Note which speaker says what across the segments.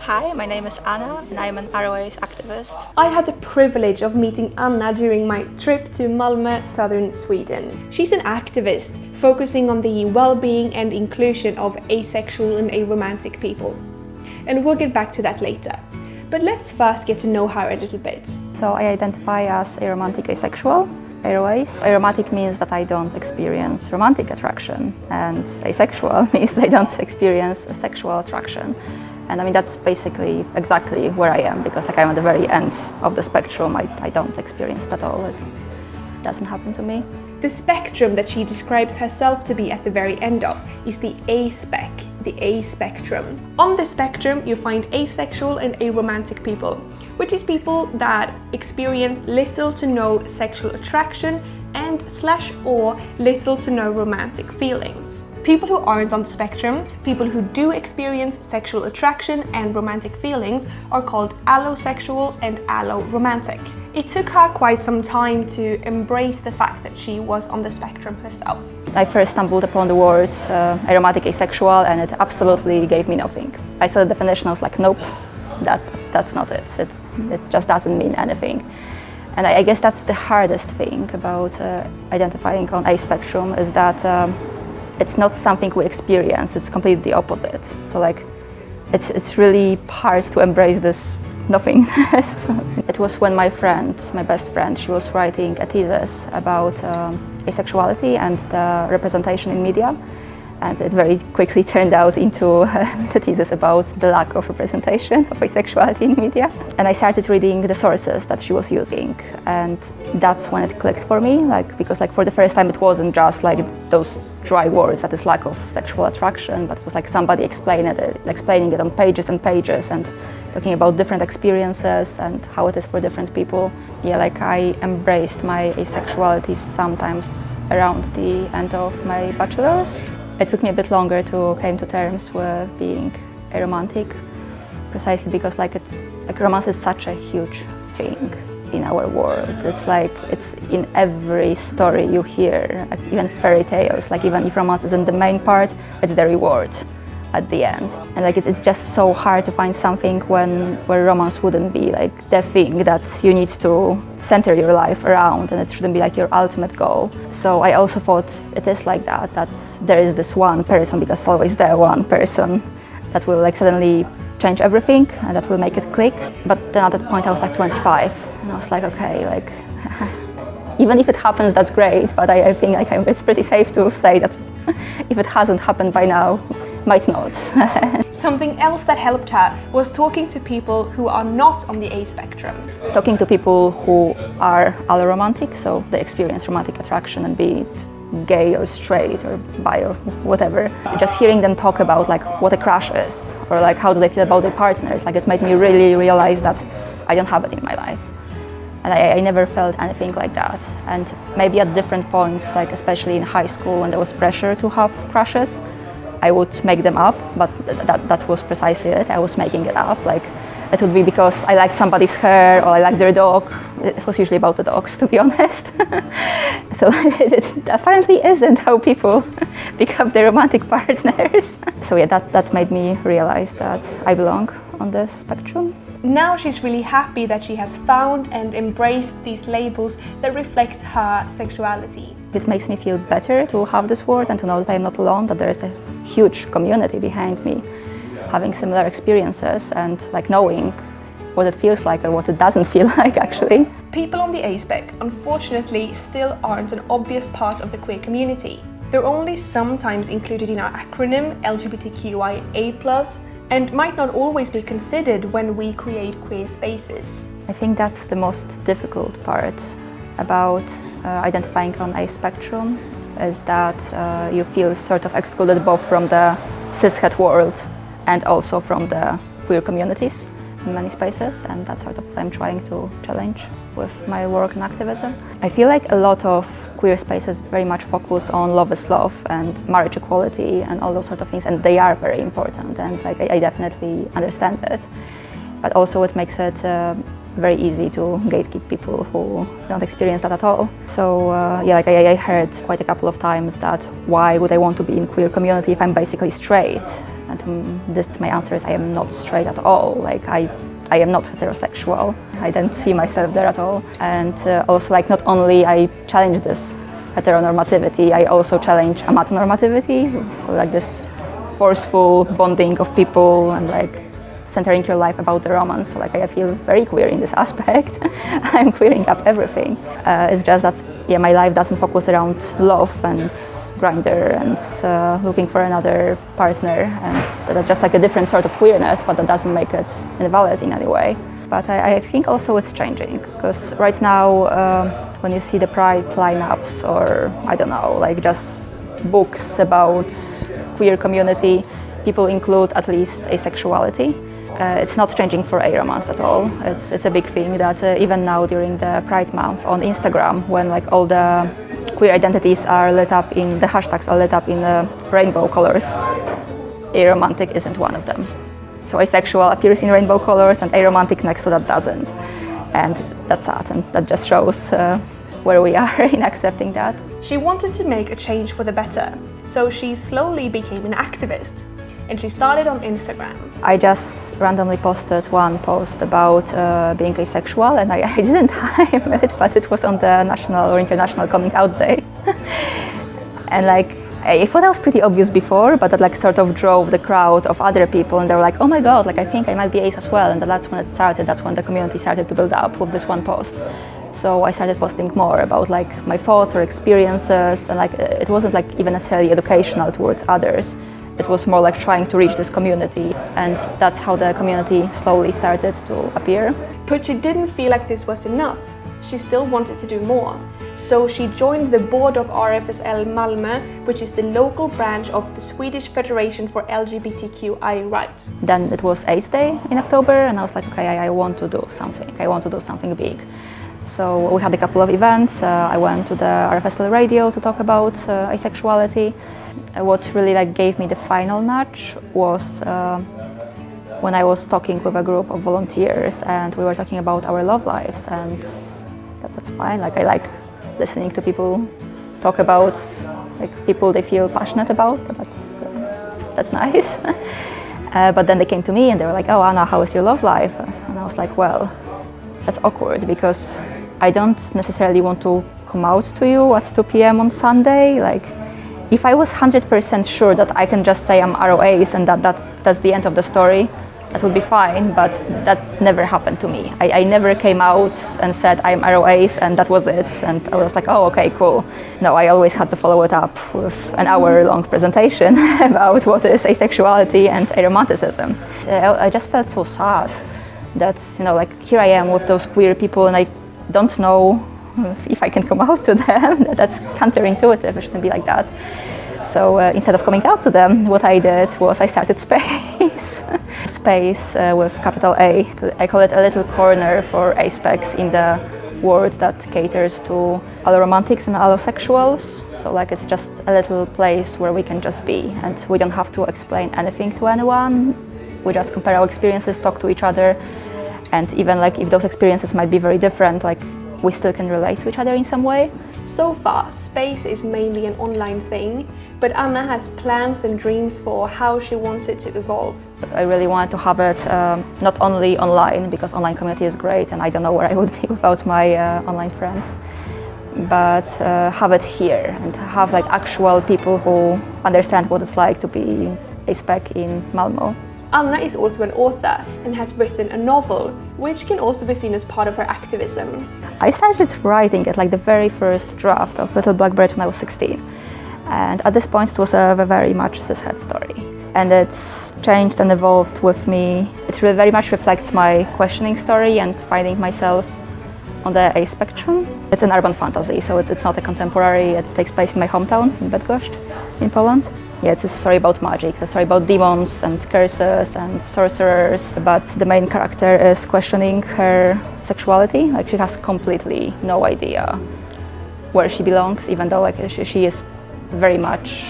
Speaker 1: Hi, my name is Anna and I'm an AROACE activist.
Speaker 2: I had the privilege of meeting Anna during my trip to Malmö, southern Sweden. She's an activist focusing on the well-being and inclusion of asexual and aromantic people. And we'll get back to that later. But let's first get to know her a little bit.
Speaker 1: So I identify as aromantic asexual. AROACE. Aromantic means that I don't experience romantic attraction, and asexual means that I don't experience sexual attraction. And I mean, that's basically exactly where I am, because I'm at the very end of the spectrum. I don't experience that at all. It doesn't happen to me.
Speaker 2: The spectrum that she describes herself to be at the very end of is the aspec, the aspectrum. On the spectrum, you find asexual and aromantic people, which is people that experience little to no sexual attraction and/or little to no romantic feelings. People who aren't on the spectrum, people who do experience sexual attraction and romantic feelings, are called allosexual and aloromantic. It took her quite some time to embrace the fact that she was on the spectrum herself.
Speaker 1: I first stumbled upon the words aromantic asexual, and it absolutely gave me nothing. I saw the definition, I was like, nope, that's not it. It just doesn't mean anything. And I guess that's the hardest thing about identifying on a spectrum, is that it's not something we experience, it's completely the opposite. So it's really hard to embrace this nothingness. It was when my best friend, she was writing a thesis about asexuality and the representation in media. And it very quickly turned out into the thesis about the lack of representation of asexuality in media. And I started reading the sources that she was using, and that's when it clicked for me. Because for the first time, it wasn't just those dry words that is lack of sexual attraction, but it was somebody explaining it on pages and pages, and talking about different experiences and how it is for different people. Yeah, I embraced my asexuality sometimes around the end of my bachelor's. It took me a bit longer to come to terms with being aromantic, precisely because romance is such a huge thing in our world. It's in every story you hear, even fairy tales. Even if romance isn't the main part, it's the reward at the end. And it's just so hard to find something where romance wouldn't be the thing that you need to center your life around, and it shouldn't be your ultimate goal. So I also thought it is that there is this one person, because it's always the one person that will suddenly change everything and that will make it click. But then at that point I was 25, and I was okay, even if it happens, that's great, but I think it's pretty safe to say that if it hasn't happened by now, might not.
Speaker 2: Something else that helped her was talking to people who are not on the A spectrum.
Speaker 1: Talking to people who are aloromantic, so they experience romantic attraction, and be it gay or straight or bi or whatever. Just hearing them talk about what a crush is, or how do they feel about their partners, it made me really realize that I don't have it in my life. And I never felt anything like that. And maybe at different points, especially in high school when there was pressure to have crushes, I would make them up, but that was precisely it. I was making it up. It would be because I liked somebody's hair, or I liked their dog. It was usually about the dogs, to be honest. So it apparently isn't how people become their romantic partners. So yeah, that made me realize that I belong on the spectrum.
Speaker 2: Now she's really happy that she has found and embraced these labels that reflect her sexuality.
Speaker 1: It makes me feel better to have this word and to know that I'm not alone, that there is a huge community behind me having similar experiences, and knowing what it feels like or what it doesn't feel like actually.
Speaker 2: People on the aspec unfortunately still aren't an obvious part of the queer community. They're only sometimes included in our acronym LGBTQIA+, and might not always be considered when we create queer spaces.
Speaker 1: I think that's the most difficult part about identifying on a spectrum, is that you feel sort of excluded both from the cishet world and also from the queer communities in many spaces, and that's sort of what I'm trying to challenge with my work in activism. I feel a lot of queer spaces very much focus on love is love and marriage equality and all those sort of things, and they are very important, and I definitely understand it. But also it makes it very easy to gatekeep people who don't experience that at all. So I heard quite a couple of times that why would I want to be in queer community if I'm basically straight? And my answer is I am not straight at all. Like I am not heterosexual. I don't see myself there at all. And also, like, not only I challenge this heteronormativity, I also challenge amatonormativity. So like this forceful bonding of people and like centering your life about the romance. So like I feel very queer in this aspect. I'm queering up everything. It's just that my life doesn't focus around love and grinder and looking for another partner, and that's just like a different sort of queerness, but that doesn't make it invalid in any way. But I think also it's changing, because right now when you see the Pride lineups, or I don't know, like just books about queer community, people include at least asexuality. It's not changing for aromance at all. It's a big thing that even now during the Pride month on Instagram, when like all the queer identities are lit up in, the hashtags are lit up in rainbow colors, aromantic isn't one of them. So asexual appears in rainbow colors and aromantic next to that doesn't. And that's sad, and that just shows where we are in accepting that.
Speaker 2: She wanted to make a change for the better, so she slowly became an activist. And she started on Instagram.
Speaker 1: I just randomly posted one post about being asexual, and I didn't time it, but it was on the National or International Coming Out Day. And like, I thought that was pretty obvious before, but that like sort of drove the crowd of other people, and they were like, oh my god, like I think I might be ace as well. And that's when it started, that's when the community started to build up with this one post. So I started posting more about like my thoughts or experiences, and like it wasn't like even necessarily educational towards others. It was more like trying to reach this community, and that's how the community slowly started to appear.
Speaker 2: But she didn't feel like this was enough. She still wanted to do more. So she joined the board of RFSL Malmö, which is the local branch of the Swedish Federation for LGBTQI rights.
Speaker 1: Then it was AIDS Day in October, and I was like, okay, I want to do something. I want to do something big. So we had a couple of events. I went to the RFSL radio to talk about asexuality. What really like gave me the final nudge was when I was talking with a group of volunteers, and we were talking about our love lives, and that's fine. Like I like listening to people talk about like people they feel passionate about. That's nice. But then they came to me and they were like, "Oh, Anna, how is your love life?" And I was like, "Well, that's awkward because I don't necessarily want to come out to you at 2 p.m. on Sunday. Like, if I was 100% sure that I can just say I'm ROACE and that's the end of the story, that would be fine, but that never happened to me. I never came out and said I'm ROACE and that was it, and I was like, oh, okay, cool. No, I always had to follow it up with an hour-long presentation about what is asexuality and aromanticism. I just felt so sad that, you know, like here I am with those queer people and I don't know if I can come out to them. That's counterintuitive, it shouldn't be like that. So instead of coming out to them, what I did was I started Space. Space with capital A. I call it a little corner for aspecs in the world that caters to aromantics and allosexuals. So like it's just a little place where we can just be, and we don't have to explain anything to anyone. We just compare our experiences, talk to each other, and even like if those experiences might be very different, like we still can relate to each other in some way.
Speaker 2: So far, Space is mainly an online thing, but Anna has plans and dreams for how she wants it to evolve.
Speaker 1: I really wanted to have it not only online, because online community is great and I don't know where I would be without my online friends, but have it here and have like actual people who understand what it's like to be a spec in Malmö.
Speaker 2: Anna is also an author and has written a novel, which can also be seen as part of her activism. I
Speaker 1: started writing it like the very first draft of Little Blackberry when I was 16. And at this point it was a very much cishet story. And it's changed and evolved with me. It really very much reflects my questioning story and finding myself on the aspectrum. It's an urban fantasy, so it's not a contemporary. It takes place in my hometown, in Bydgoszcz, in Poland. Yeah, it's a story about magic, it's a story about demons and curses and sorcerers, but the main character is questioning her sexuality. Like she has completely no idea where she belongs, even though like she is very much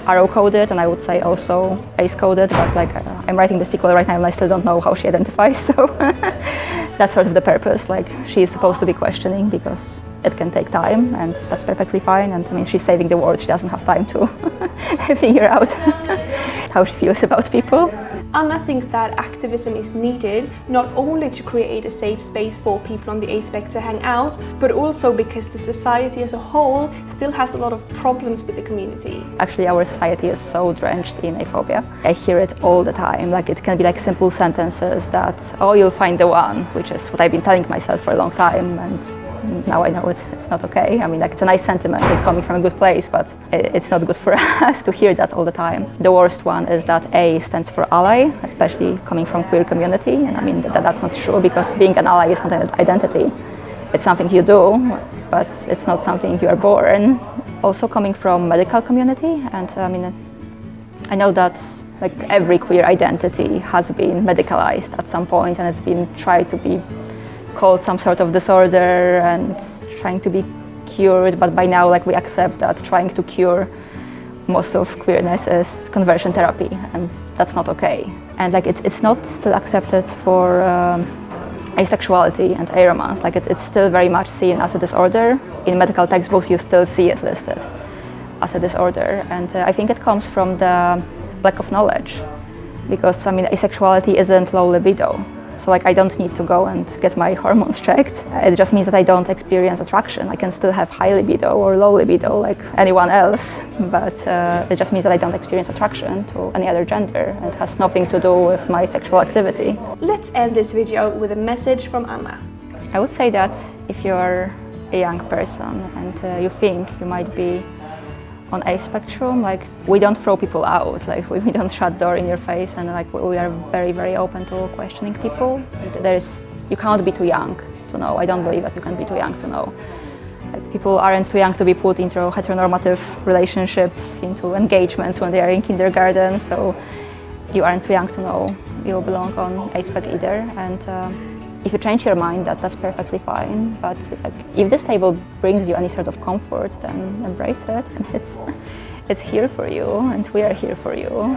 Speaker 1: arrow-coded, and I would say also ace-coded, but like I'm writing the sequel right now and I still don't know how she identifies, so that's sort of the purpose. Like she is supposed to be questioning because it can take time, and that's perfectly fine. And I mean, she's saving the world, she doesn't have time to figure out. how she feels about people.
Speaker 2: Anna thinks that activism is needed not only to create a safe space for people on the aspec to hang out, but also because the society as a whole still has a lot of problems with the community.
Speaker 1: Actually, our society is so drenched in aphobia. I hear it all the time. Like, it can be like simple sentences that, oh, you'll find the one, which is what I've been telling myself for a long time, and now I know it's not okay. I mean, like, it's a nice sentiment, it's coming from a good place, but it's not good for us to hear that all the time. The worst one is that A stands for ally, especially coming from queer community. And I mean, that's not true, because being an ally is not an identity. It's something you do, but it's not something you are born. Also coming from medical community, and I mean, I know that like every queer identity has been medicalized at some point, and it's been tried to be called some sort of disorder and trying to be cured, but by now, like, we accept that trying to cure most of queerness is conversion therapy, and that's not okay. And like, it's not still accepted for asexuality and aromance. Like, it's still very much seen as a disorder. In medical textbooks, you still see it listed as a disorder, and I think it comes from the lack of knowledge, because I mean, asexuality isn't low libido. So like, I don't need to go and get my hormones checked. It just means that I don't experience attraction. I can still have high libido or low libido like anyone else, but it just means that I don't experience attraction to any other gender. It has nothing to do with my sexual activity.
Speaker 2: Let's end this video with a message from Anna.
Speaker 1: I would say that if you're a young person and you think you might be on a spectrum, like, we don't throw people out, like we don't shut door in your face, and like we are very, very open to questioning people. You cannot be too young to know. I don't believe that you can be too young to know. Like, people aren't too young to be put into heteronormative relationships, into engagements when they are in kindergarten, so you aren't too young to know you belong on aspec either. And if you change your mind, that's perfectly fine. But like, if this label brings you any sort of comfort, then embrace it. And it's here for you, and we are here for you.